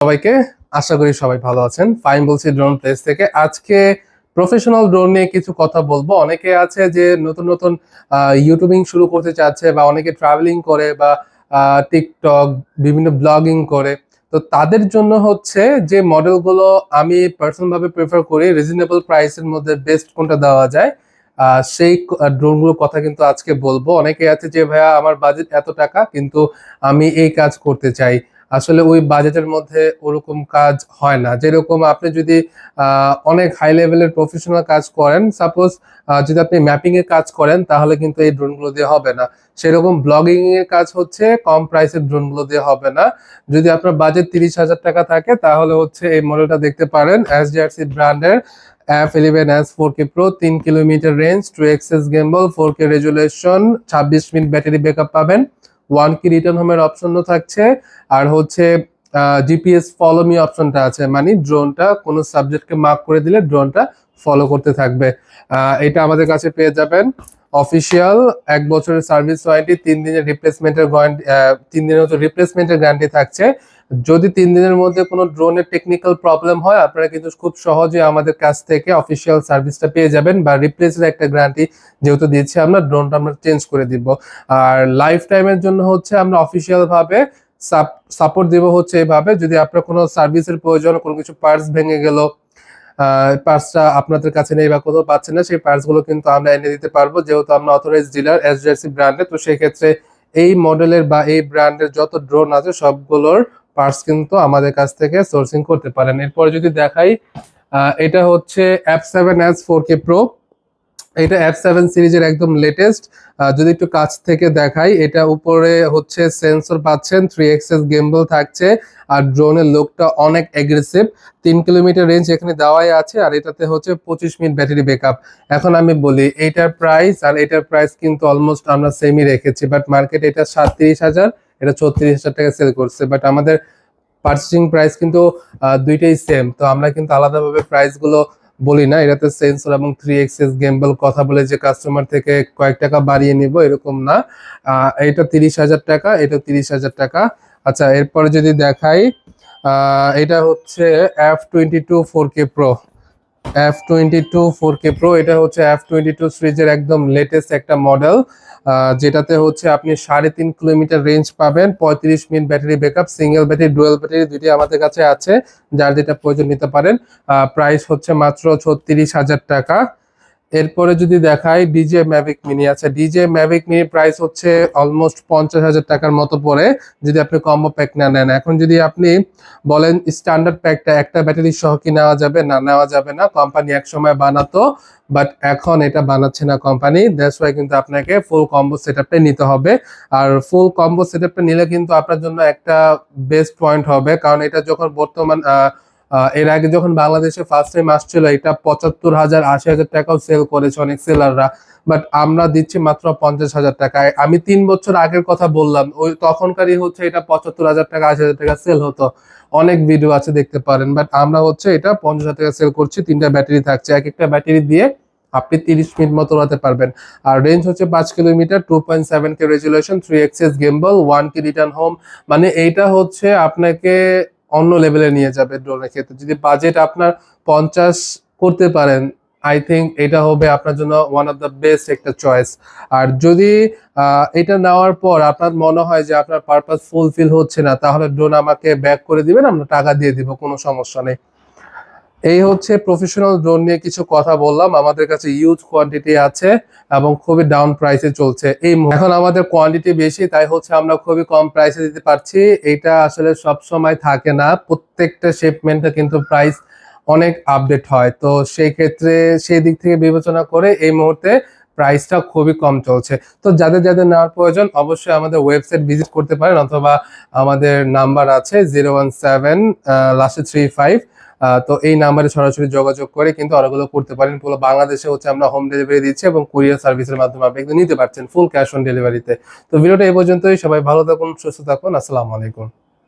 সবাইকে আশা করি সবাই ভালো আছেন। ফাইন বলছি ড্রোন প্লেস থেকে। আজকে প্রফেশনাল ড্রোন নিয়ে কিছু কথা বলবো। অনেকে আছে যে নতুন নতুন ইউটিউবিং শুরু করতে চাচ্ছে, বা অনেকে ট্রাভেলিং করে, বা টিকটক বিভিন্ন ব্লগিং করে। তো তাদের জন্য হচ্ছে যে মডেলগুলো আমি পার্সোনাল ভাবে প্রেফার করি, রিজনেবল প্রাইসের মধ্যে বেস্ট কোনটা দেওয়া যায়, সেই ড্রোনগুলোর কথা কিন্তু আজকে বলবো। অনেকে আছে যে ভাইয়া আমার বাজেট এত টাকা, কিন্তু আমি এই কাজ করতে চাই। আসলে ওই বাজেটের মধ্যে ওরকম কাজ হয় না। যেরকম আপনি যদি অনেক হাই লেভেলের প্রফেশনাল কাজ করেন, সাপোজ যদি আপনি ম্যাপিং এর কাজ করেন, তাহলে কিন্তু এই ড্রোনগুলো দিয়ে হবে না। সেরকম ব্লগিং এর কাজ হচ্ছে কম প্রাইসের ড্রোনগুলো দিয়ে হবে না। যদি আপনার বাজেট 30,000 টাকা থাকে, তাহলে হচ্ছে এই মডেলটা দেখতে পারেন, SJRC ব্র্যান্ডের F11S 4K Pro, 3 kilometre range, 2 gimbal, 4K resolution, 26 minute battery backup পাবেন। 1 কি রিটার্ন হোমের অপশনও থাকছে। আর হচ্ছে জিপিএস ফলো মি অপশনটা আছে, মানে ড্রোনটা কোনো সাবজেক্টকে মার্ক করে দিলে ড্রোনটা ফলো করতে থাকবে। এটা আমাদের কাছে পেয়ে যাবেন। অফিসিয়াল 1 বছরের সার্ভিস ওয়ারেন্টি, 3 দিনের রিপ্লেসমেন্টের ওয়ারেন্টি, 3 দিনের মতো রিপ্লেসমেন্টের গ্যারান্টি থাকছে। যদি 3 দিনের মধ্যে কোনো ড্রোনের টেকনিক্যাল প্রবলেম হয়, আপনারা কিন্তু খুব সহজে আমাদের কাছ থেকে অফিসিয়াল সার্ভিসটা পেয়ে যাবেন, বা রিপ্লেসের একটা গ্যারান্টি যেহেতু দিচ্ছি আমরা, ড্রোনটা আমরা চেঞ্জ করে দিব। আর লাইফ টাইমের জন্য হচ্ছে আমরা অফিসিয়াল ভাবে সাপোর্ট দিব হচ্ছে এইভাবে, যদি আপনার কোনো সার্ভিসের প্রয়োজন, কোনো কিছু পার্টস ভেঙে গেল, পার্টসটা আপনাদের কাছে নেই বা কোথাও পাচ্ছেন না, সেই পার্টস গুলো কিন্তু আমরা এনে দিতে পারবো, যেহেতু আমরা অথরাইজ ডিলার SJRC ব্র্যান্ডে। তো সেই ক্ষেত্রে এই মডেলের বা এই ব্র্যান্ডের যত ড্রোন আছে সবগুলোর পার্টস কিন্তু আমাদের কাছ থেকে সোর্সিং করতে পারেন। এরপরে যদি দেখাই, এটা হচ্ছে F7S 4K Pro। এটা F7 সিরিজের একদম লেটেস্ট। যদি একটু কাছ থেকে দেখাই, এটা উপরে হচ্ছে সেন্সর পাচ্ছেন, 3 গেম্বল থাকছে, আর ড্রোনের লুকটা অনেক এগ্রেসিভ। 3 কিলোমিটার রেঞ্জ এখানে দেওয়াই আছে, আর এটাতে হচ্ছে 25 মিনিট ব্যাটারি ব্যাকআপ। এখন আমি বলি এইটার প্রাইস আর এটার প্রাইস কিন্তু অলমোস্ট আমরা সেমই রেখেছি, বাট মার্কেট এটা 37,000, এটা 36,000 টাকা সেল করছে। বাট আমাদের পার্চেসিং প্রাইস কিন্তু দুইটাই সেম। তো আমরা কিন্তু আলাদাভাবে প্রাইস গুলো বলি না। এটাতে সেন্সর এবং 3 গেম্বল কথা বলে যে কাস্টমার থেকে কয়েক টাকা বাড়িয়ে নিব, এরকম না। এটা 30,000 টাকা, এটা 30,000 টাকা। আচ্ছা, এরপরে যদি দেখাই, এটা হচ্ছে F22 4K Pro। F22 4K Pro, এটা হচ্ছে F22 সিরিজের একদম লেটেস্ট একটা মডেল, যেটাতে হচ্ছে আপনি 3.5 কিলোমিটার রেঞ্জ পাবেন, 35 minute battery backup, single battery dual battery দুইটি আমাদের কাছে আছে, যার যেটা প্রয়োজন নিতে পারেন। প্রাইস হচ্ছে মাত্র 36,000 টাকা। এরপরে যদি দেখাই, ডিজে ম্যাভিক মিনি আছে। ডিজে ম্যাভিক মিনি প্রাইস হচ্ছে অলমোস্ট 50,000 টাকার মতো পড়ে, যদি আপনি কম্বো প্যাক না নেন। এখন যদি আপনি বলেন স্ট্যান্ডার্ড প্যাকটা একটা ব্যাটারি সহ কি নেওয়া যাবে, না নেওয়া যাবে না। কোম্পানি এক সময় বানাতো, বাট এখন এটা বানাচ্ছে না কোম্পানি। দ্যাটস ওয়াই কিন্তু আপনাকে ফুল কম্বো সেটআপটা নিতে হবে। আর ফুল কম্বো সেটআপটা নিলে কিন্তু আপনার জন্য একটা বেস্ট পয়েন্ট হবে, কারণ এটা যখন বর্তমান এর আগে যখন বাংলাদেশে ফার্স্ট টাইম আসছিল, এটা 75,000 80,000 টাকাও সেল করেছে অনেক সেলাররা, বাট আমরা দিচ্ছি মাত্র 50,000 টাকায়। আমি 3 বছর আগের কথা বললাম, ওই তখনকারই হচ্ছে এটা 75,000 টাকা 80,000 টাকা সেল হতো। অনেক ভিডিও আছে, দেখতে পারেন। বাট আমরা হচ্ছে এটা 50,000 টাকা সেল করছি। 3টা ব্যাটারি থাকছে, এক একটা ব্যাটারি দিয়ে আপনি 30 মিনিট মতো উড়াতে পারবেন। আর রেঞ্জ হচ্ছে 5 কিলোমিটার, 2.7K রেজুলেশন, 3 গেম্বল, 1 কি রিটার্ন হোম। মানে এইটা হচ্ছে আপনাকে অন্য লেভেলে নিয়ে যাবে ড্রোনের ক্ষেত্রে। যদি বাজেট আপনার 50 করতে পারেন, আই থিঙ্ক এটা হবে আপনার জন্য ওয়ান অফ দ্য বেস্ট একটা চয়েস। আর যদি এটা নেওয়ার পর আপনার মনে হয় যে আপনার পারপাস ফুলফিল হচ্ছে না, তাহলে ড্রোন আমাকে ব্যাক করে দিবেন, আমরা টাকা দিয়ে দিব, কোনো সমস্যা নেই। এই হচ্ছে প্রফেশনাল ড্রোন নিয়ে কিছু কথা বললাম। আমাদের কাছে ইউজ কোয়ান্টিটি আছে এবং খুবই ডাউন প্রাইসে চলছে এখন আমাদের কোয়ান্টিটি বেশি, তাই হচ্ছে আমরা খুবই কম প্রাইসে দিতে পারছি। এটা আসলে সব সময় থাকে না, প্রত্যেকটা শিপমেন্টে কিন্তু প্রাইস অনেক আপডেট হয়। তো সেই ক্ষেত্রে সেই দিক থেকে বিবেচনা করে এই মুহূর্তে প্রাইসটা খুবই কম চলছে। তো যাদের যাদের নেওয়ার প্রয়োজন, অবশ্যই আমাদের ওয়েবসাইট ভিজিট করতে পারেন, অথবা আমাদের নাম্বার আছে 017 লাস্টে 35। তো এই নাম্বারে সরাসরি যোগাযোগ করে কিন্তু অর্ডারগুলো করতে পারেন। পুরো বাংলাদেশে হচ্ছে আমরা হোম ডেলিভারি দিচ্ছি, এবং কুরিয়ার সার্ভিসের মাধ্যমে আপনি কিন্তু নিতে পারছেন ফুল ক্যাশ অন ডেলিভারিতে। তো ভিডিওটা এই পর্যন্তই। সবাই ভালো থাকুন, সুস্থ থাকুন। আসসালামু আলাইকুম।